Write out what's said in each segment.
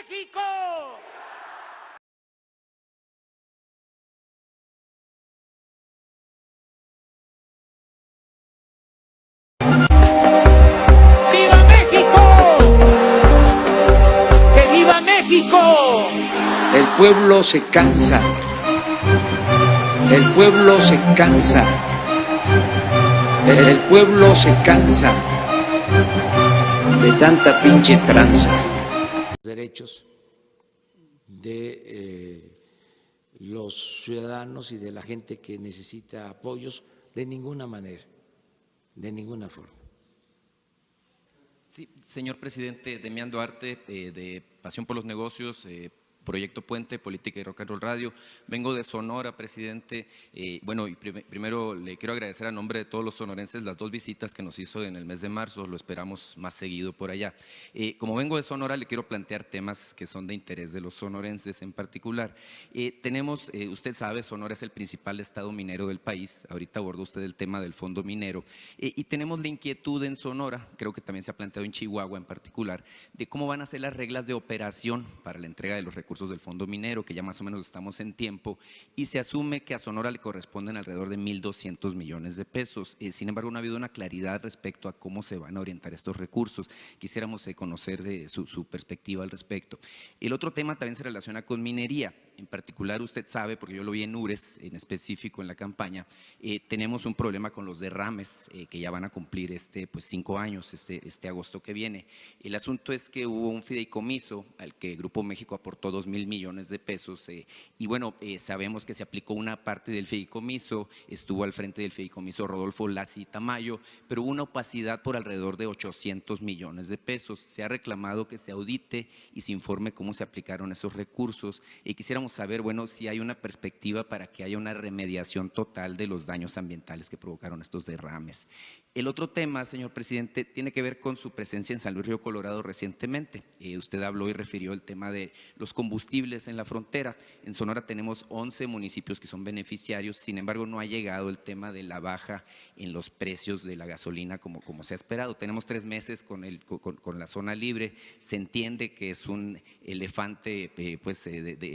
México! ¡Viva México! ¡Que viva México! El pueblo se cansa. El pueblo se cansa. El pueblo se cansa de tanta pinche tranza. Derechos de los ciudadanos y de la gente que necesita apoyos de ninguna manera, de ninguna forma. Sí, señor presidente, Demián Duarte, de Pasión por los Negocios, Proyecto Puente, Política y Rock and Roll Radio. Vengo de Sonora, presidente. Bueno, y primero le quiero agradecer a nombre de todos los sonorenses las 2 visitas que nos hizo en el mes de marzo. Lo esperamos más seguido por allá. Como vengo de Sonora, le quiero plantear temas que son de interés de los sonorenses en particular. Tenemos, usted sabe, Sonora es el principal estado minero del país. Ahorita abordó usted el tema del fondo minero. Y tenemos la inquietud en Sonora, creo que también se ha planteado en Chihuahua en particular, de cómo van a ser las reglas de operación para la entrega de los recursos del fondo minero, que ya más o menos estamos en tiempo, y se asume que a Sonora le corresponden alrededor de 1.200 millones de pesos. Sin embargo, no ha habido una claridad respecto a cómo se van a orientar estos recursos. Quisiéramos conocer de su perspectiva al respecto. El otro tema también se relaciona con minería. En particular, usted sabe, porque yo lo vi en Ures, en específico en la campaña, tenemos un problema con los derrames que ya van a cumplir pues 5 años, este agosto que viene. El asunto es que hubo un fideicomiso al que Grupo México aportó 2.000 millones de pesos y bueno, sabemos que se aplicó una parte del fideicomiso, estuvo al frente del fideicomiso Rodolfo Lassi Tamayo, pero hubo una opacidad por alrededor de 800 millones de pesos. Se ha reclamado que se audite y se informe cómo se aplicaron esos recursos y quisiéramos saber, bueno, si hay una perspectiva para que haya una remediación total de los daños ambientales que provocaron estos derrames. El otro tema, señor presidente, tiene que ver con su presencia en San Luis Río Colorado recientemente. Usted habló y refirió el tema de los combustibles en la frontera. En Sonora tenemos 11 municipios que son beneficiarios, sin embargo no ha llegado el tema de la baja en los precios de la gasolina como se ha esperado. Tenemos 3 meses con la zona libre, se entiende que es un elefante,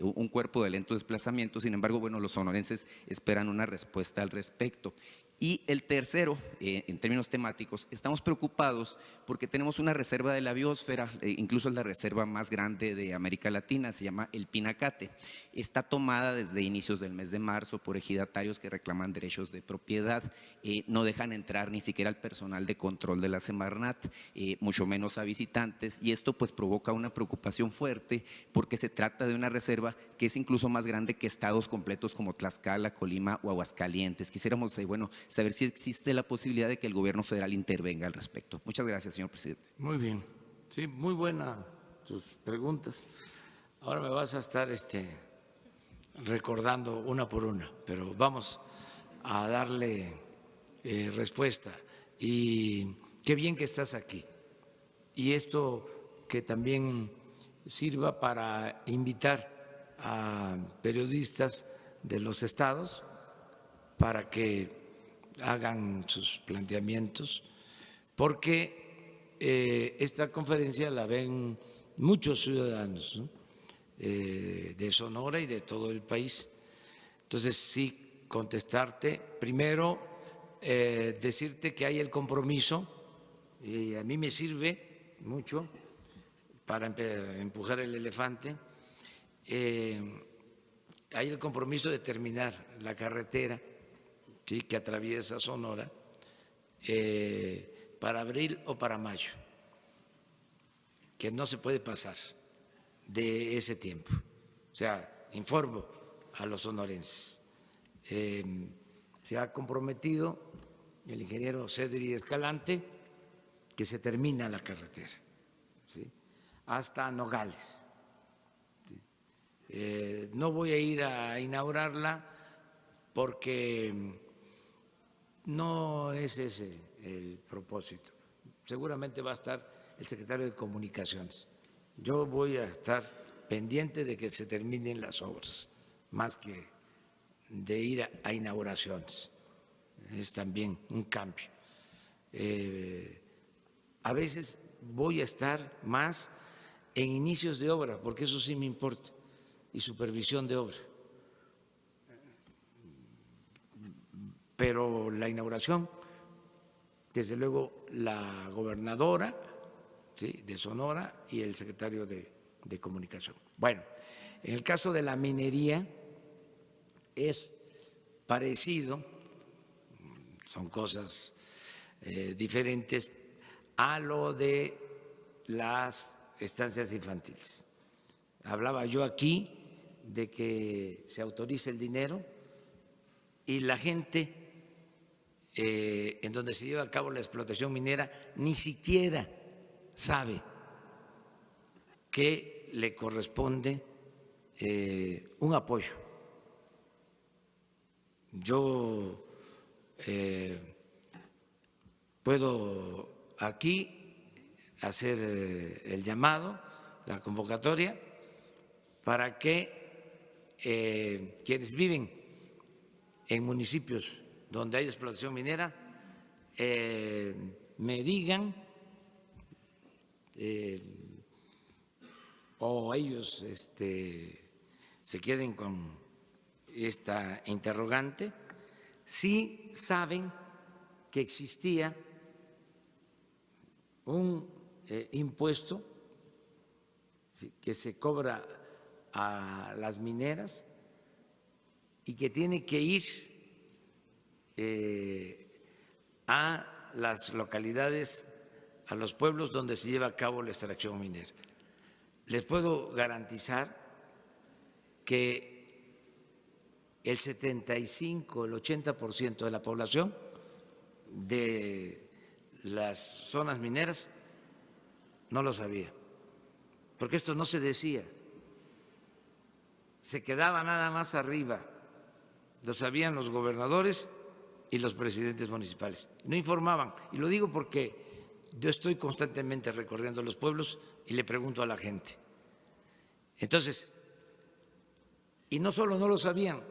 un cuerpo de lento desplazamiento, sin embargo, bueno, los sonorenses esperan una respuesta al respecto. Y el tercero, en términos temáticos, estamos preocupados porque tenemos una reserva de la biosfera, incluso es la reserva más grande de América Latina, se llama el Pinacate. Está tomada desde inicios del mes de marzo por ejidatarios que reclaman derechos de propiedad, no dejan entrar ni siquiera al personal de control de la Semarnat, mucho menos a visitantes, y esto pues provoca una preocupación fuerte porque se trata de una reserva que es incluso más grande que estados completos como Tlaxcala, Colima o Aguascalientes. Quisiéramos, bueno, saber si existe la posibilidad de que el gobierno federal intervenga al respecto. Muchas gracias, señor presidente. Muy bien, sí, muy buenas tus preguntas. Ahora me vas a estar recordando una por una, pero vamos a darle respuesta. Y qué bien que estás aquí. Y esto que también sirva para invitar a periodistas de los estados para que hagan sus planteamientos, porque esta conferencia la ven muchos ciudadanos, ¿no? De Sonora y de todo el país. Entonces, sí, contestarte. Primero, decirte que hay el compromiso, y a mí me sirve mucho para empujar el elefante, hay el compromiso de terminar la carretera, ¿sí?, que atraviesa Sonora para abril o para mayo, que no se puede pasar de ese tiempo. O sea, informo a los sonorenses. Se ha comprometido el ingeniero Cedri Escalante que se termina la carretera, ¿sí?, hasta Nogales. ¿Sí? No voy a ir a inaugurarla porque no es ese el propósito. Seguramente va a estar el secretario de Comunicaciones. Yo voy a estar pendiente de que se terminen las obras, más que de ir a inauguraciones. Es también un cambio. A veces voy a estar más en inicios de obra, porque eso sí me importa, y supervisión de obra. Pero la inauguración, desde luego, la gobernadora, ¿sí?, de Sonora y el secretario de Comunicación. Bueno, en el caso de la minería es parecido, son cosas diferentes a lo de las estancias infantiles. Hablaba yo aquí de que se autoriza el dinero y la gente en donde se lleva a cabo la explotación minera ni siquiera sabe que le corresponde un apoyo. Yo puedo aquí hacer el llamado, la convocatoria, para que quienes viven en municipios donde hay explotación minera me digan o ellos se queden con esta interrogante, si saben que existía un impuesto que se cobra a las mineras y que tiene que ir a las localidades, a los pueblos donde se lleva a cabo la extracción minera. Les puedo garantizar que el 75, el 80% de la población de las zonas mineras no lo sabía, porque esto no se decía, se quedaba nada más arriba, lo sabían los gobernadores y los presidentes municipales, no informaban, y lo digo porque yo estoy constantemente recorriendo los pueblos y le pregunto a la gente. Entonces, y no solo no lo sabían,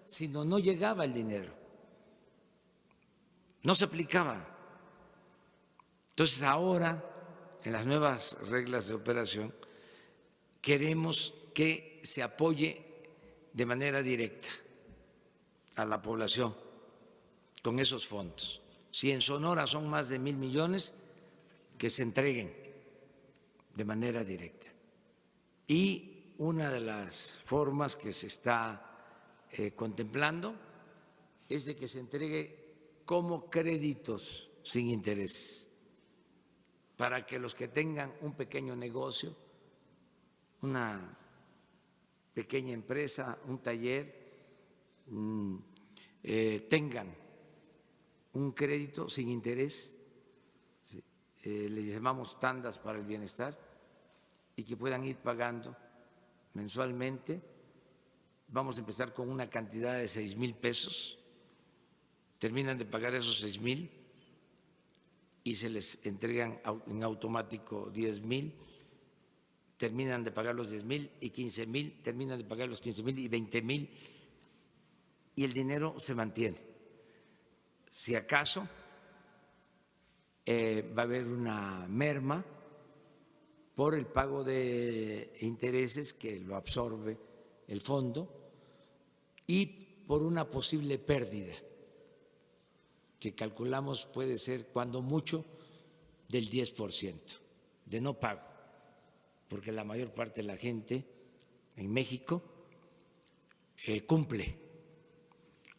sino no llegaba el dinero, no se aplicaba. Entonces ahora, en las nuevas reglas de operación, queremos que se apoye de manera directa a la población con esos fondos. Si en Sonora son más de 1,000 millones, que se entreguen de manera directa. Y una de las formas que se está contemplando es de que se entregue como créditos sin interés, para que los que tengan un pequeño negocio, una pequeña empresa, un taller, tengan un crédito sin interés, le llamamos tandas para el bienestar, y que puedan ir pagando mensualmente. Vamos a empezar con una cantidad de 6,000 pesos, terminan de pagar esos 6,000 y se les entregan en automático 10,000, terminan de pagar los 10,000 y 15,000, terminan de pagar los 15,000 y 20,000, y el dinero se mantiene. Si acaso va a haber una merma por el pago de intereses que lo absorbe el fondo y por una posible pérdida que calculamos puede ser cuando mucho del 10% de no pago, porque la mayor parte de la gente en México cumple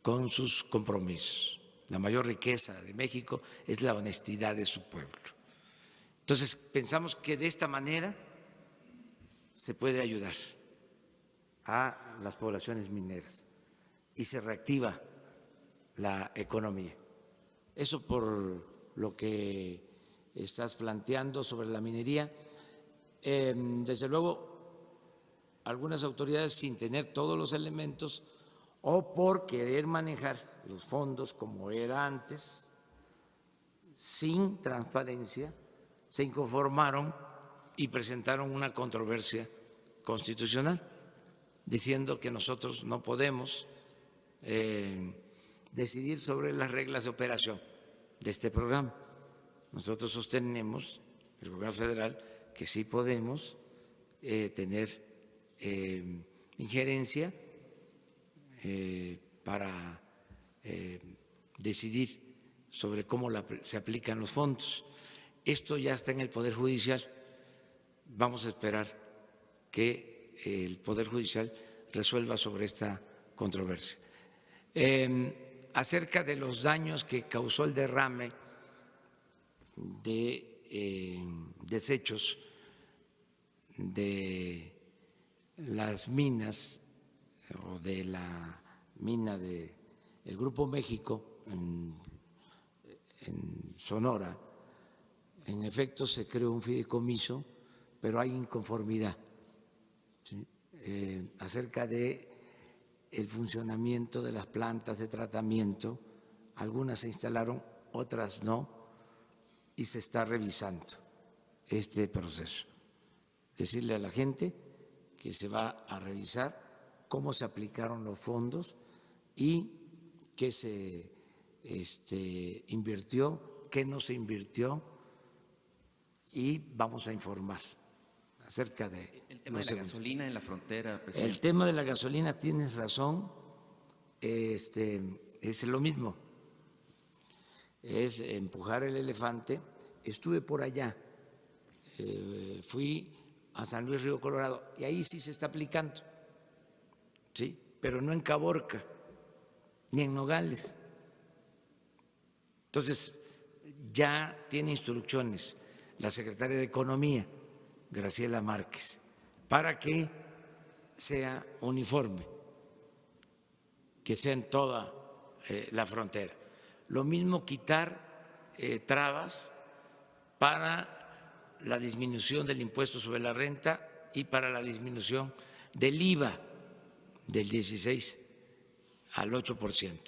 con sus compromisos. La mayor riqueza de México es la honestidad de su pueblo. Entonces, pensamos que de esta manera se puede ayudar a las poblaciones mineras y se reactiva la economía. Eso por lo que estás planteando sobre la minería. Desde luego, algunas autoridades, sin tener todos los elementos o por querer manejar los fondos como era antes, sin transparencia, se inconformaron y presentaron una controversia constitucional diciendo que nosotros no podemos decidir sobre las reglas de operación de este programa. Nosotros sostenemos, el gobierno federal, que sí podemos tener injerencia para decidir sobre cómo se aplican los fondos. Esto ya está en el Poder Judicial. Vamos a esperar que el Poder Judicial resuelva sobre esta controversia. Acerca de los daños que causó el derrame de desechos de las minas o de la mina del Grupo México en Sonora, en efecto se creó un fideicomiso, pero hay inconformidad, ¿sí? Acerca de el funcionamiento de las plantas de tratamiento. Algunas se instalaron, otras no, y se está revisando este proceso. Decirle a la gente que se va a revisar cómo se aplicaron los fondos y qué se invirtió, qué no se invirtió, y vamos a informar acerca de el tema de la gasolina en la frontera, presidente. El tema de la gasolina, tienes razón, es lo mismo, es empujar el elefante. Estuve por allá, fui a San Luis Río Colorado y ahí sí se está aplicando, sí, pero no en Caborca ni en Nogales. Entonces ya tiene instrucciones la secretaria de Economía, Graciela Márquez, para que sea uniforme, que sea en toda la frontera. Lo mismo quitar trabas para la disminución del impuesto sobre la renta y para la disminución del IVA del 16 al 8%.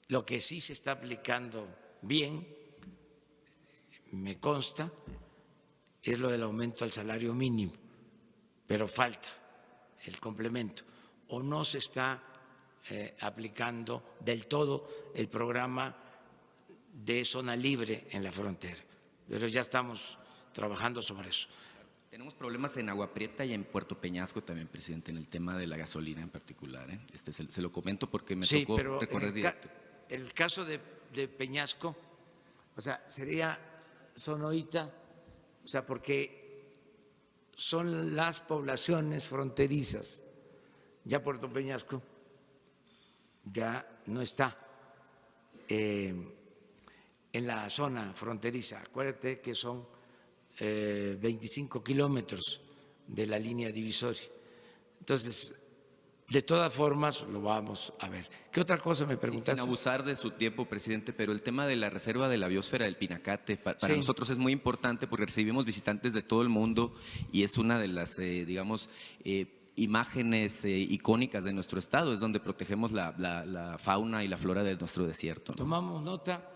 Lo que sí se está aplicando bien, me consta, es lo del aumento al salario mínimo, pero falta el complemento, o no se está aplicando del todo el programa de zona libre en la frontera, pero ya estamos trabajando sobre eso. Tenemos problemas en Agua Prieta y en Puerto Peñasco también, presidente, en el tema de la gasolina en particular. Se lo comento porque me tocó pero recorrer directo. El caso de Peñasco, o sea, sería Sonoita, o sea, porque son las poblaciones fronterizas. Ya Puerto Peñasco ya no está en la zona fronteriza. Acuérdate que son 25 kilómetros de la línea divisoria. Entonces, de todas formas, lo vamos a ver. ¿Qué otra cosa me preguntaste? Sin abusar de su tiempo, presidente, pero el tema de la reserva de la biosfera del Pinacate, para nosotros es muy importante porque recibimos visitantes de todo el mundo y es una de las, digamos, imágenes icónicas de nuestro estado, es donde protegemos la fauna y la flora de nuestro desierto, ¿no? Tomamos nota.